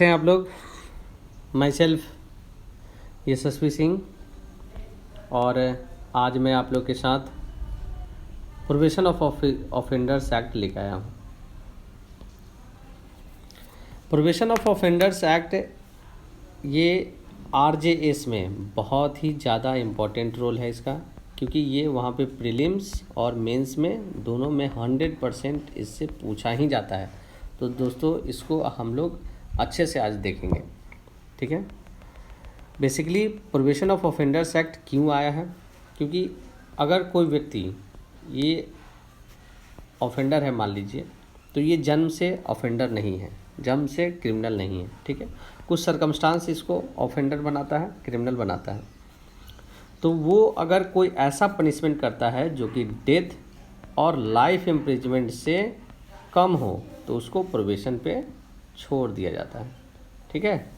हैं आप लोग। माई सेल्फ यशस्वी सिंह, और आज मैं आप लोग के साथ प्रोहिबिशन ऑफ ऑफेंडर्स एक्ट लेकर आया हूँ। प्रोहिबिशन ऑफ ऑफेंडर्स एक्ट ये आरजेएस में बहुत ही ज़्यादा इम्पोर्टेंट रोल है इसका, क्योंकि ये वहाँ पे प्रीलिम्स और मेंस में दोनों में 100% इससे पूछा ही जाता है। तो दोस्तों इसको हम लोग अच्छे से आज देखेंगे, ठीक है। Basically prohibition of offenders act क्यों आया है? क्योंकि अगर कोई व्यक्ति ये ऑफेंडर है मान लीजिए, तो ये जन्म से ऑफेंडर नहीं है, जन्म से क्रिमिनल नहीं है, ठीक है। कुछ सर्कमस्टांस इसको ऑफेंडर बनाता है, क्रिमिनल बनाता है। तो वो अगर कोई ऐसा पनिशमेंट करता है जो कि डेथ और लाइफ इम्प्रिजमेंट से कम हो, तो उसको प्रोहिबिशन पे छोड़ दिया जाता है, ठीक है।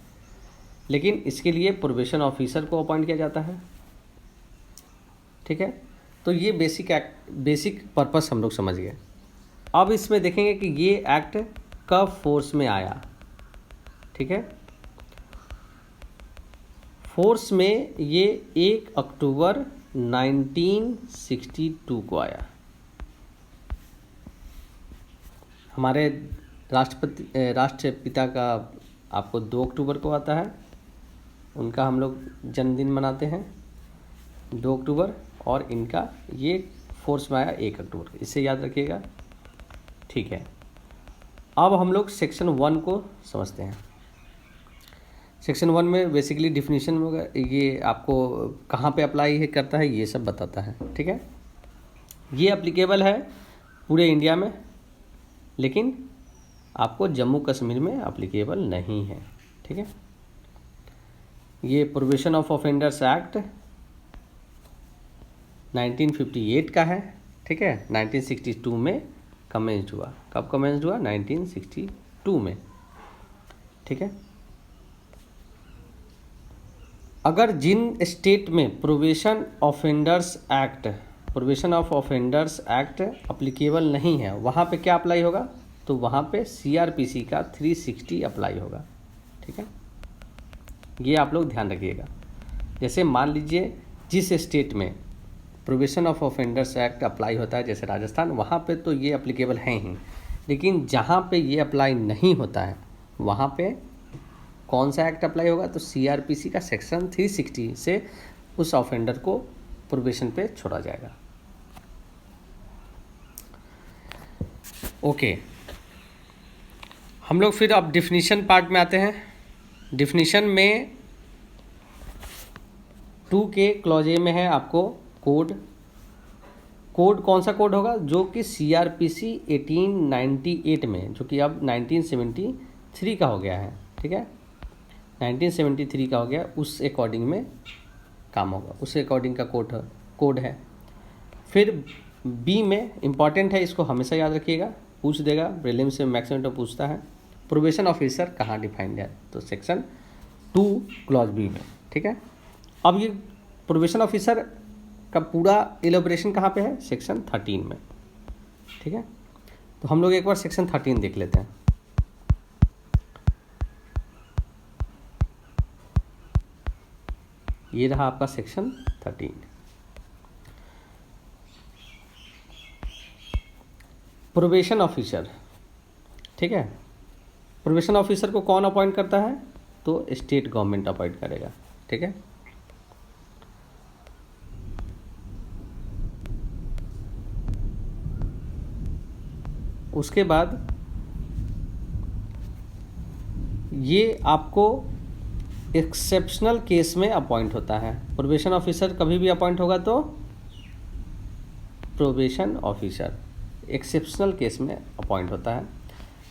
लेकिन इसके लिए प्रोहिबिशन ऑफिसर को अपॉइंट किया जाता है, ठीक है। तो ये बेसिक पर्पस हम लोग समझ गए। अब इसमें देखेंगे कि ये एक्ट कब फोर्स में आया, ठीक है। फोर्स में ये 1 अक्टूबर 1962 को आया। हमारे राष्ट्रपिता का आपको 2 अक्टूबर को आता है, उनका हम लोग जन्मदिन मनाते हैं 2 अक्टूबर, और इनका ये फोर्स में आया 1 अक्टूबर, इसे याद रखिएगा, ठीक है। अब हम लोग सेक्शन 1 को समझते हैं। सेक्शन 1 में बेसिकली डिफिनीशन में ये आपको कहाँ पे अप्लाई है करता है ये सब बताता है, ठीक है। ये एप्लीकेबल है पूरे इंडिया में, लेकिन आपको जम्मू कश्मीर में एप्लीकेबल नहीं है, ठीक है। ये प्रोहिबिशन ऑफ ऑफेंडर्स एक्ट 1958 का है, ठीक है। 1962 में कमेंस्ड हुआ। कब कमेंस्ड हुआ? 1962 में, ठीक है। अगर जिन स्टेट में prohibition of offenders act applicable नहीं है, वहाँ पे क्या अप्लाई होगा? तो वहाँ पे सीआरपीसी का 360 अप्लाई होगा, ठीक है। ये आप लोग ध्यान रखिएगा। जैसे मान लीजिए जिस स्टेट में prohibition of offenders act apply होता है, जैसे राजस्थान, वहाँ पे तो ये अप्लीकेबल है ही, लेकिन जहाँ पे ये अप्लाई नहीं होता है वहाँ पे कौन सा एक्ट अप्लाई होगा? तो सीआरपीसी का सेक्शन 360 से उस ऑफेंडर को प्रोहिबिशन पे छोड़ा जाएगा, ओके। हम लोग फिर अब डिफिनीशन पार्ट में आते हैं। डिफिनीशन में 2 के क्लॉज ए में है आपको कोड कौन सा कोड होगा? जो कि सीआरपीसी 1898 में, जो कि अब 1973 का हो गया है, ठीक है। 1973 का हो गया, उस अकॉर्डिंग में काम होगा, उस अकॉर्डिंग का कोड है। फिर बी में इम्पॉर्टेंट है, इसको हमेशा याद रखिएगा, पूछ देगा प्रीलिम्स से, मैक्सिमम तो पूछता है। प्रोहिबिशन ऑफिसर कहाँ डिफाइंड है? तो सेक्शन 2 क्लॉज बी में, ठीक है। अब ये प्रोहिबिशन ऑफिसर का पूरा एलोब्रेशन कहाँ पे है? सेक्शन 13 में, ठीक है। तो हम लोग एक बार सेक्शन 13 देख लेते हैं। ये रहा आपका सेक्शन 13। प्रोहिबिशन ऑफिसर, ठीक है। प्रोहिबिशन ऑफिसर को कौन अपॉइंट करता है? तो स्टेट गवर्नमेंट अपॉइंट करेगा, ठीक है। उसके बाद ये आपको एक्सेप्शनल केस में अपॉइंट होता है। प्रोहिबिशन ऑफिसर कभी भी अपॉइंट होगा तो प्रोहिबिशन ऑफिसर एक्सेप्शनल केस में अपॉइंट होता है,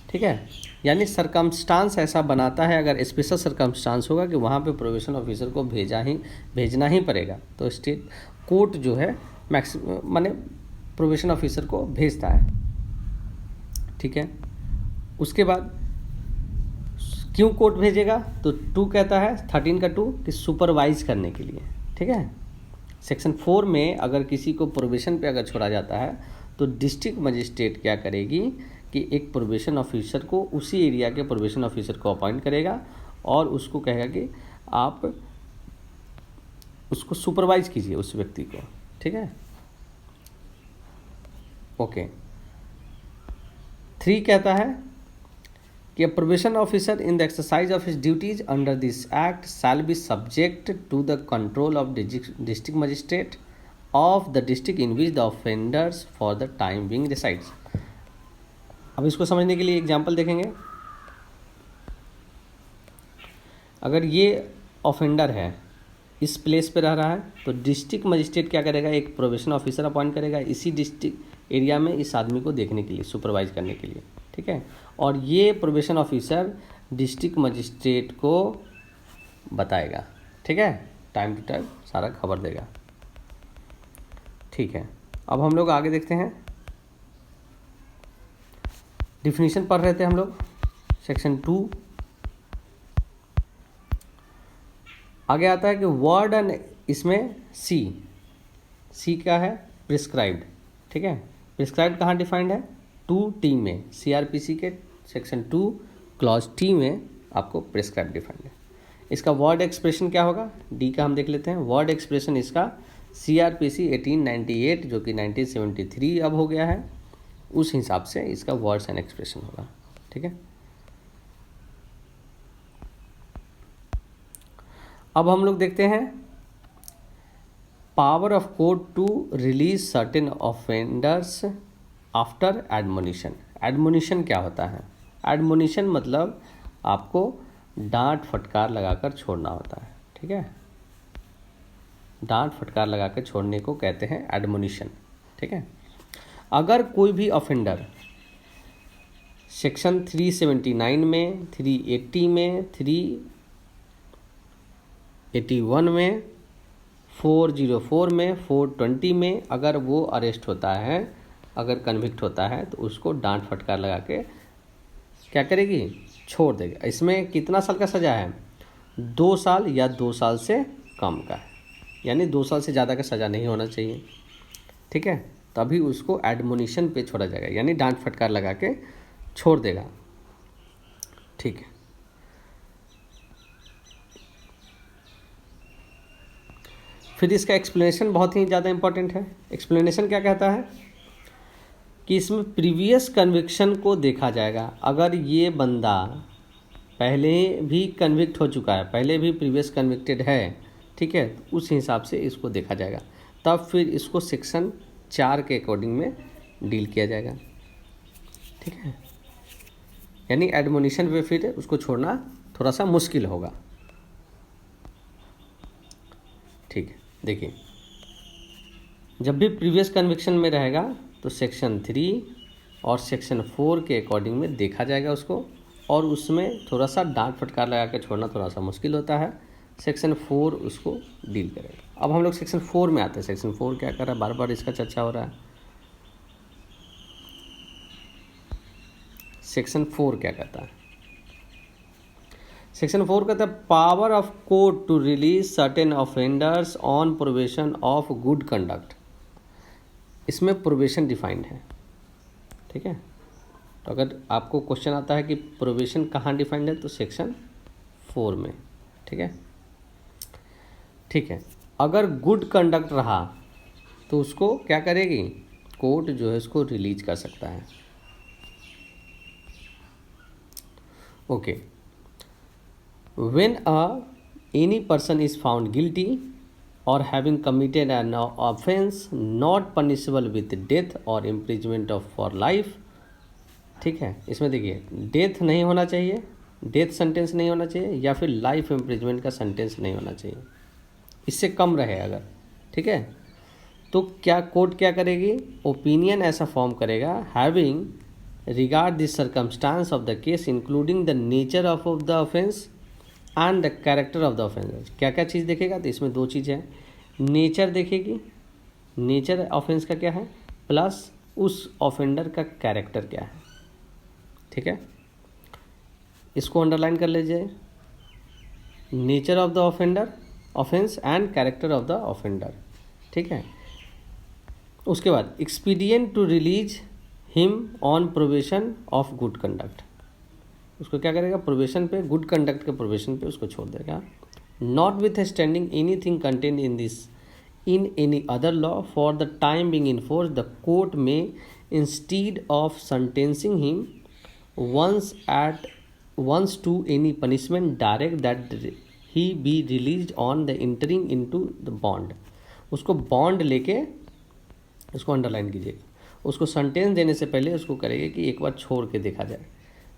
ठीक है। यानी सरकमस्टांस ऐसा बनाता है, अगर स्पेशल सरकमस्टांस होगा कि वहाँ पे प्रोहिबिशन ऑफिसर को भेजना ही पड़ेगा, तो स्टेट कोर्ट जो है माने प्रोहिबिशन ऑफिसर को भेजता है, ठीक है। उसके बाद क्यों कोर्ट भेजेगा? तो 2 कहता है, 13 का 2 कि सुपरवाइज करने के लिए, ठीक है। सेक्शन 4 में अगर किसी को प्रोहिबिशन पे अगर छोड़ा जाता है तो डिस्ट्रिक्ट मजिस्ट्रेट क्या करेगी कि एक प्रोबेशन ऑफिसर को, उसी एरिया के प्रोबेशन ऑफिसर को अपॉइंट करेगा और उसको कहेगा कि आप उसको सुपरवाइज कीजिए उस व्यक्ति को, ठीक है। ओके। 3 कहता है कि probation officer in the exercise of his duties under this act shall be subject to the control of district magistrate of the district in which the offenders for the time being resides. अब इसको समझने के लिए example देखेंगे। अगर ये offender है, इस प्लेस पे रह रहा है, तो डिस्ट्रिक्ट मजिस्ट्रेट क्या करेगा, एक प्रोबेशन ऑफिसर अपॉइंट करेगा इसी डिस्ट्रिक्ट एरिया में इस आदमी को देखने के लिए, सुपरवाइज करने के लिए, ठीक है। और ये प्रोबेशन ऑफिसर डिस्ट्रिक्ट मजिस्ट्रेट को बताएगा, ठीक है, टाइम टू टाइम सारा खबर देगा, ठीक है। अब हम लोग आगे देखते हैं, डिफिनीशन पढ़ रहे थे हम लोग, सेक्शन 2 आगे आता है कि वर्ड एंड इसमें सी क्या है, प्रिस्क्राइब्ड, ठीक है। प्रिस्क्राइब्ड कहाँ डिफाइंड है, 2T में, CRPC के सेक्शन 2 क्लॉज T में आपको प्रिस्क्राइब्ड डिफाइंड है। इसका वर्ड एक्सप्रेशन क्या होगा, D का हम देख लेते हैं। वर्ड एक्सप्रेशन इसका CRPC 1898 जो कि 1973 अब हो गया है, उस हिसाब से इसका वर्ड्स एंड एक्सप्रेशन होगा, ठीक है। अब हम लोग देखते हैं power of court to release certain offenders after admonition. Admonition क्या होता है, एडमोनिशन मतलब आपको डांट फटकार लगाकर छोड़ना होता है, ठीक है। डांट फटकार लगाकर छोड़ने को कहते हैं एडमोनिशन, ठीक है। अगर कोई भी ऑफेंडर सेक्शन 379 में, 380 में, 381 में, 404 में, 420 में अगर वो अरेस्ट होता है, अगर कन्विक्ट होता है, तो उसको डांट फटकार लगा के क्या करेगी, छोड़ देगी। इसमें कितना साल का सज़ा है, 2 साल या 2 साल से कम का है, यानी 2 साल से ज़्यादा का सज़ा नहीं होना चाहिए, ठीक है। तभी उसको एडमोनिशन पे छोड़ा जाएगा, यानी डांट फटकार लगा के छोड़ देगा, ठीक है। फिर इसका एक्सप्लेनेशन बहुत ही ज़्यादा इंपॉर्टेंट है। एक्सप्लेनेशन क्या कहता है कि इसमें प्रीवियस कन्विक्शन को देखा जाएगा। अगर ये बंदा पहले भी कन्विक्ट हो चुका है, पहले भी प्रीवियस कन्विक्टेड है, ठीक है, तो उस हिसाब से इसको देखा जाएगा, तब फिर इसको सेक्शन 4 के अकॉर्डिंग में डील किया जाएगा, ठीक है। यानी एडमोनिशन पे फिर उसको छोड़ना थोड़ा सा मुश्किल होगा, ठीक है। देखिए, जब भी प्रीवियस कन्विक्शन में रहेगा तो सेक्शन 3 और सेक्शन 4 के अकॉर्डिंग में देखा जाएगा उसको, और उसमें थोड़ा सा डांट फटकार लगा के छोड़ना थोड़ा सा मुश्किल होता है। सेक्शन 4 उसको डील करेगा। अब हम लोग सेक्शन 4 में आते हैं। सेक्शन 4 क्या कर रहा है, बार बार इसका चर्चा हो रहा है। सेक्शन 4 क्या कहता है, सेक्शन 4 कहता है power of court to release certain offenders on probation of good conduct. इसमें प्रोबेशन डिफाइंड है, ठीक है। तो अगर आपको क्वेश्चन आता है कि प्रोबेशन कहाँ डिफाइंड है, तो सेक्शन 4 में, ठीक है, ठीक है। अगर गुड कंडक्ट रहा तो उसको क्या करेगी, कोर्ट जो है उसको रिलीज कर सकता है, okay. When any person is found guilty or having committed an offense not punishable with death or imprisonment of for life, ठीक है। इसमें देखिए, डेथ नहीं होना चाहिए, डेथ सेंटेंस नहीं होना चाहिए, या फिर लाइफ इम्प्रिजमेंट का सेंटेंस नहीं होना चाहिए, इससे कम रहे अगर, ठीक है, तो क्या कोर्ट क्या करेगी, ओपिनियन ऐसा फॉर्म करेगा, having regard the circumstance of the case including the nature of the offence and the character of the offence. क्या क्या चीज़ देखेगा, तो इसमें 2 चीज़ है, नेचर देखेगी, नेचर ऑफेंस का क्या है, प्लस उस ऑफेंडर का कैरेक्टर क्या है, ठीक है। इसको अंडरलाइन कर लीजिए, nature of the offender, offence and character of the offender, ठीक है। उसके बाद expedient to release him on probation of good conduct, उसको क्या करेगा, प्रोबेशन पे, गुड कंडक्ट के प्रोबेशन पे उसको छोड़ देगा। Notwithstanding anything contained in this in any other law for the time being in force the court में instead of sentencing him once to any punishment direct that he be released on the entering into the bond। उसको bond लेके, उसको underline कीजिएगा, उसको sentence देने से पहले उसको करेगा कि एक बार छोड़ के देखा जाए,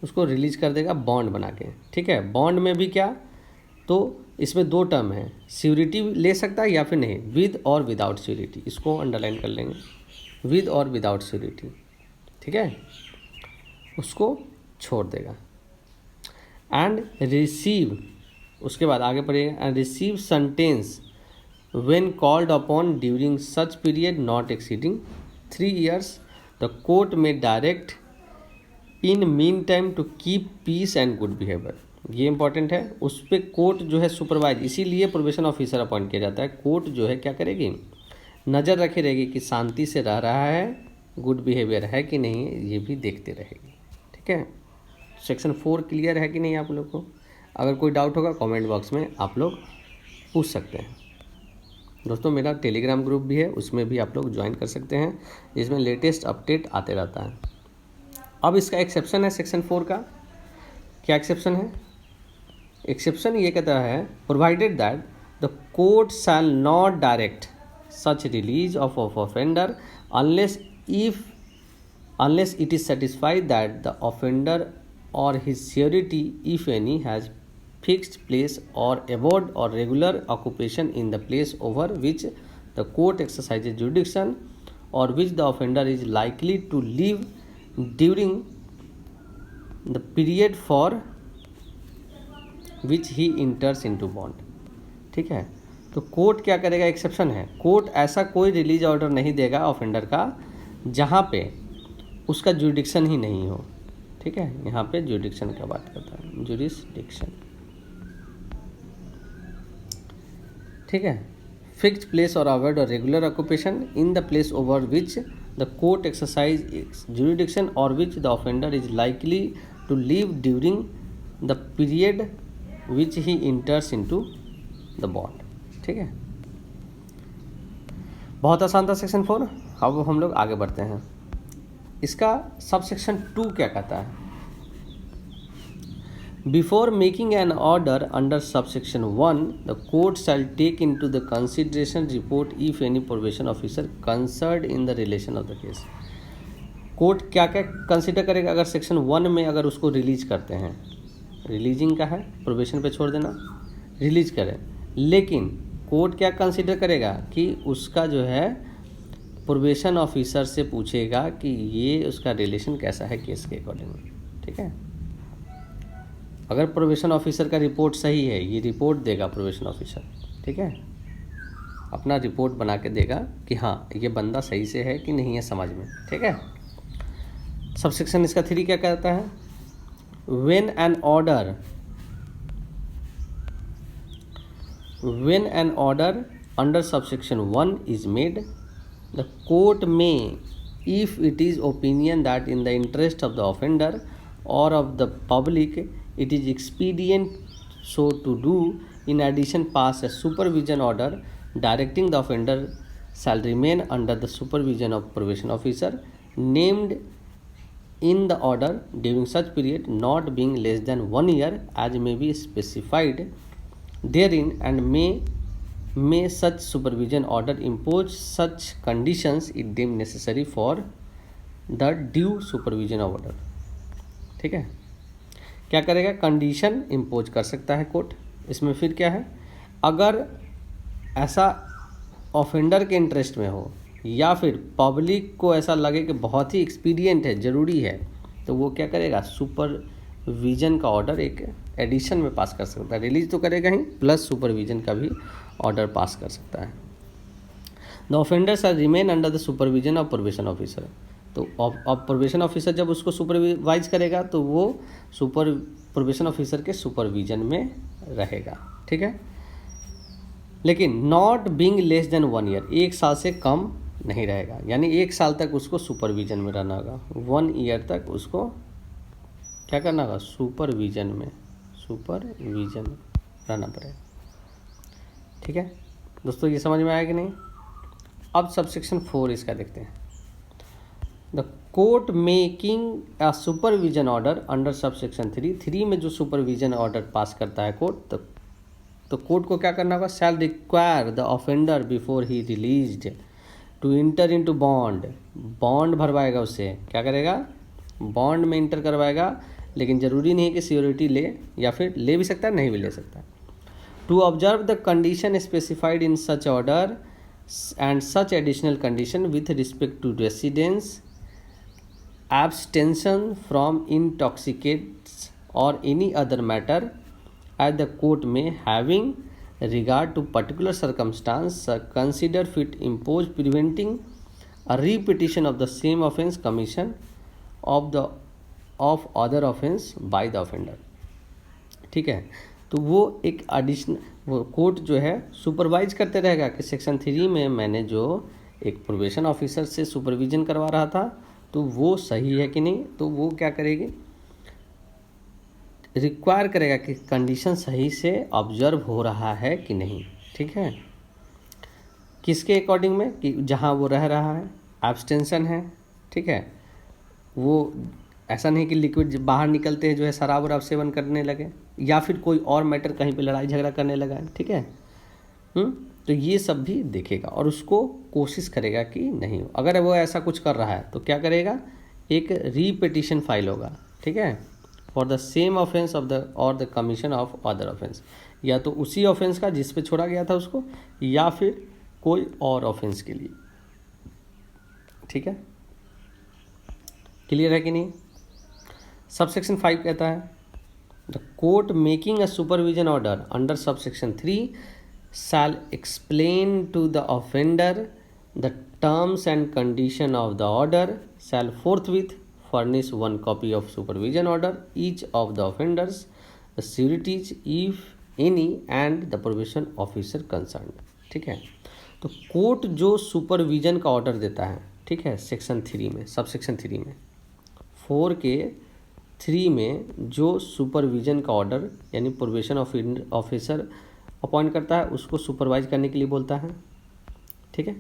उसको रिलीज कर देगा बॉन्ड बना के। ठीक है, बॉन्ड में भी क्या, तो इसमें दो टर्म है, श्योरिटी ले सकता है या फिर नहीं, विद और विदाउट श्योरिटी, इसको अंडरलाइन कर लेंगे, विद और विदाउट श्योरिटी। ठीक है, उसको छोड़ देगा। एंड रिसीव, उसके बाद आगे पढ़िएगा, and receive sentence when called upon during such period not exceeding 3 years the court में direct in meantime to keep peace and good behaviour. ये इंपॉर्टेंट है, उस पर कोर्ट जो है सुपरवाइज, इसीलिए प्रोबेशन ऑफिसर अपॉइंट किया जाता है। कोर्ट जो है क्या करेगी, नज़र रखे रहेगी कि शांति से रह रहा है, गुड बिहेवियर है कि नहीं, ये भी देखते रहेगी। ठीक है, सेक्शन 4 क्लियर है कि नहीं आप लोग को? अगर कोई डाउट होगा कमेंट बॉक्स में आप लोग पूछ सकते हैं। दोस्तों मेरा टेलीग्राम ग्रुप भी है, उसमें भी आप लोग ज्वाइन कर सकते हैं, जिसमें लेटेस्ट अपडेट आते रहता है। अब इसका एक्सेप्शन है सेक्शन 4 का, क्या एक्सेप्शन है? एक्सेप्शन ये कहता है, provided that the court shall not direct such release of offender unless it is satisfied that the offender or his surety, if any, has fixed place or abode or regular occupation in the place over which the court exercises jurisdiction or which the offender is likely to live during the period for which he enters into bond। ठीक है, तो court क्या करेगा, exception है, court ऐसा कोई release order नहीं देगा ऑफेंडर का जहाँ पे उसका जुरिडिक्शन ही नहीं हो। ठीक है, यहाँ पे जुरिडिक्शन का बात करता है, जुरिसडिक्शन। ठीक है, fixed place or abode or regular occupation in the place over which the court exercise jurisdiction or which the offender is likely to live during the period which he enters into the bond. ठीक है, बहुत आसान था section 4। अब हम लोग आगे बढ़ते हैं। इसका सब सेक्शन 2 क्या कहता है? Before making an order under sub section 1 the court shall take into the consideration report if any probation officer concerned in the relation of the case. Court क्या क्या कंसिडर करेगा अगर section 1 में अगर उसको रिलीज करते हैं, releasing का है, प्रोबेशन पे छोड़ देना, रिलीज करें, लेकिन कोर्ट क्या कंसिडर करेगा कि उसका जो है प्रोबेशन ऑफिसर से पूछेगा कि ये उसका रिलेशन कैसा है केस के अकॉर्डिंग। ठीक है, अगर प्रोबेशन ऑफिसर का रिपोर्ट सही है, ये रिपोर्ट देगा प्रोबेशन ऑफिसर। ठीक है, अपना रिपोर्ट बना के देगा कि हाँ ये बंदा सही से है कि नहीं है समाज में। ठीक है, सब सेक्शन इसका 3 क्या कहता है? When an order under subsection 1 is made, the court may, if it is opinion that in the interest of the offender or of the public it is expedient so to do, in addition pass a supervision order directing the offender shall remain under the supervision of probation officer named in the order during such period not being less than 1 year as may be specified therein, and may such supervision order impose such conditions it deemed necessary for the due supervision of order। ठीक है, क्या करेगा, condition impose कर सकता है court. इसमें फिर क्या है, अगर ऐसा ऑफेंडर के इंटरेस्ट में हो या फिर पब्लिक को ऐसा लगे कि बहुत ही एक्सपीडियंट है, ज़रूरी है, तो वो क्या करेगा, सुपरविजन का ऑर्डर एक एडिशन में पास कर सकता है। रिलीज तो करेगा ही, प्लस सुपरविजन का भी ऑर्डर पास कर सकता है। The offenders are remain under the supervision of probation officer. तो अब प्रोबेशन ऑफिसर जब उसको सुपरवाइज करेगा तो वो प्रोबेशन ऑफिसर के सुपरविजन में रहेगा। ठीक है, लेकिन not being less than 1 year, 1 साल से कम नहीं रहेगा, यानी 1 साल तक उसको सुपरविजन में रहना होगा। 1 ईयर तक उसको क्या करना होगा, सुपरविजन में रहना पड़ेगा। ठीक है दोस्तों, ये समझ में आया कि नहीं। अब सबसेक्शन 4 इसका देखते हैं। The court making a supervision order under subsection 3 में जो सुपरविजन ऑर्डर पास करता है कोर्ट, तो कोर्ट को क्या करना होगा, shall require the offender before he released to enter into bond भरवाएगा, उससे क्या करेगा, बॉन्ड में इंटर करवाएगा। लेकिन ज़रूरी नहीं है कि सिक्योरिटी ले, या फिर ले भी सकता है, नहीं भी ले सकता। To observe the condition specified in such order and such additional condition with respect to residence, abstention from intoxicants or any other matter as the court may, having regard to particular circumstance, consider fit impose, preventing a repetition of the same offence commission of other offence by the offender। ठीक है, तो वो एक additional, वो court जो है supervise करते रहेगा कि सेक्शन 3 में मैंने जो एक प्रोबेशन ऑफिसर से सुपरविजन करवा रहा था तो वो सही है कि नहीं। तो वो क्या करेगी, रिक्वायर करेगा कि कंडीशन सही से ऑब्जर्व हो रहा है कि नहीं। ठीक है, किसके अकॉर्डिंग में, कि जहाँ वो रह रहा है, एब्सटेंशन है। ठीक है, वो ऐसा नहीं कि लिक्विड बाहर निकलते हैं जो है शराब वराब सेवन करने लगे, या फिर कोई और मैटर कहीं पे लड़ाई झगड़ा करने लगा है। ठीक है, तो ये सब भी देखेगा और उसको कोशिश करेगा कि नहीं हो। अगर वो ऐसा कुछ कर रहा है तो क्या करेगा, एक रीपिटिशन फाइल होगा। ठीक है, for the same offence of the or the commission of other offence, या तो उसी ऑफेंस का जिस पे छोड़ा गया था उसको, या फिर कोई और ऑफेंस के लिए। ठीक है, क्लियर है कि नहीं। सबसेक्शन 5 कहता है the court making a supervision order under subsection 3 shall explain to the offender the terms and condition of the order, shall forthwith furnish 1 copy of supervision order each of the offenders, the sureties if any, and the probation officer concerned। ठीक है, तो court जो supervision का order देता है, ठीक है, section 3 में, सब सेक्शन 3 में 4 के 3 में जो सुपरविजन का ऑर्डर यानी प्रोबेशन ऑफिसर अपॉइंट करता है, उसको सुपरवाइज करने के लिए बोलता है। ठीक है,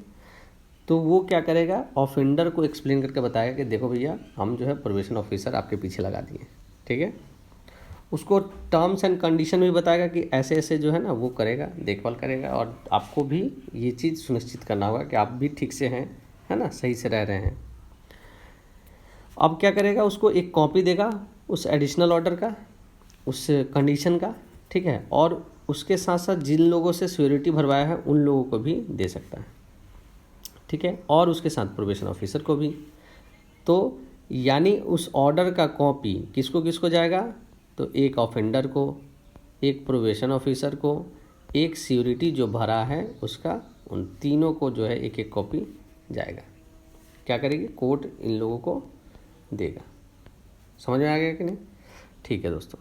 तो वो क्या करेगा, ऑफेंडर को एक्सप्लेन करके बताएगा कि देखो भैया, हम जो है प्रोबेशन ऑफिसर आपके पीछे लगा दिए। ठीक है, उसको टर्म्स एंड कंडीशन भी बताएगा कि ऐसे ऐसे जो है ना वो करेगा, देखभाल करेगा, और आपको भी ये चीज़ सुनिश्चित करना होगा कि आप भी ठीक से हैं, है ना, सही से रह रहे हैं। अब क्या करेगा, उसको एक कॉपी देगा उस एडिशनल ऑर्डर का, उस कंडीशन का। ठीक है, और उसके साथ साथ जिन लोगों से सिक्योरिटी भरवाया है उन लोगों को भी दे सकता है। ठीक है, और उसके साथ प्रोबेशन ऑफिसर को भी। तो यानी उस ऑर्डर का कॉपी किसको किसको जाएगा, तो एक ऑफेंडर को, एक प्रोबेशन ऑफिसर को, एक सिक्योरिटी जो भरा है उसका, उन तीनों को जो है एक एक कॉपी जाएगा। क्या करेगी, कोर्ट इन लोगों को देगा। समझ में आ गया कि नहीं। ठीक है दोस्तों,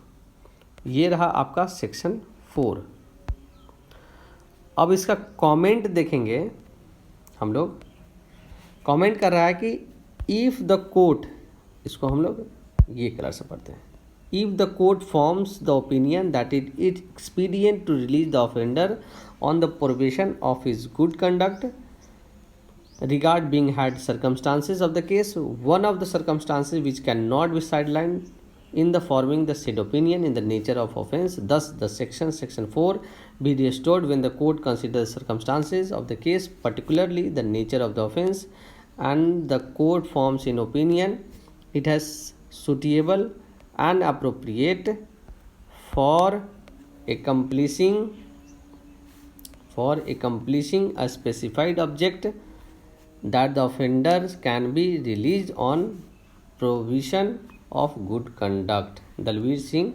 ये रहा आपका सेक्शन 4। अब इसका कमेंट देखेंगे हम लोग। कमेंट कर रहा है कि इफ़ द कोर्ट, इसको हम लोग ये कलर से पढ़ते हैं, if the court forms the opinion that it is expedient to release the offender on the probation of his good conduct regard being had circumstances of the case, one of the circumstances which cannot be sidelined in the forming the said opinion in the nature of offence, thus the section 4 be restored when the court considers circumstances of the case, particularly the nature of the offence, and the court forms in opinion it has suitable and appropriate for accomplishing a specified object, that the offenders can be released on provision of good conduct। Dalvir Singh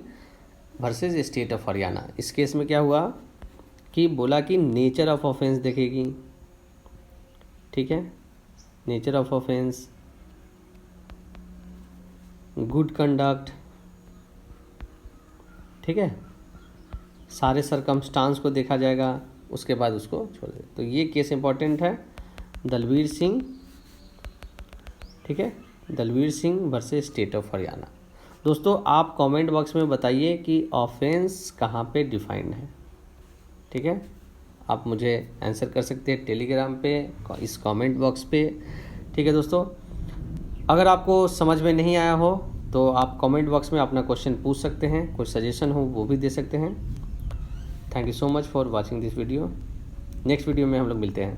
versus state of Haryana. इस case में क्या हुआ कि बोला कि nature of offence देखेगी। ठीक है, nature of offence, good conduct. ठीक है, सारे सरकमस्टांस को देखा जाएगा, उसके बाद उसको छोड़ दे। तो ये केस इंपॉर्टेंट है, दलवीर सिंह, ठीक है, Dalvir Singh versus state of Haryana. दोस्तों आप कमेंट बॉक्स में बताइए कि ऑफेंस कहाँ पे डिफाइंड है, ठीक है। आप मुझे आंसर कर सकते हैं टेलीग्राम पे, इस कमेंट बॉक्स पे, ठीक है दोस्तों। अगर आपको समझ में नहीं आया हो तो आप कमेंट बॉक्स में अपना क्वेश्चन पूछ सकते हैं, कोई सजेशन हो वो भी दे सकते हैं। Thank you so much for watching this video. Next video में हम लोग मिलते हैं।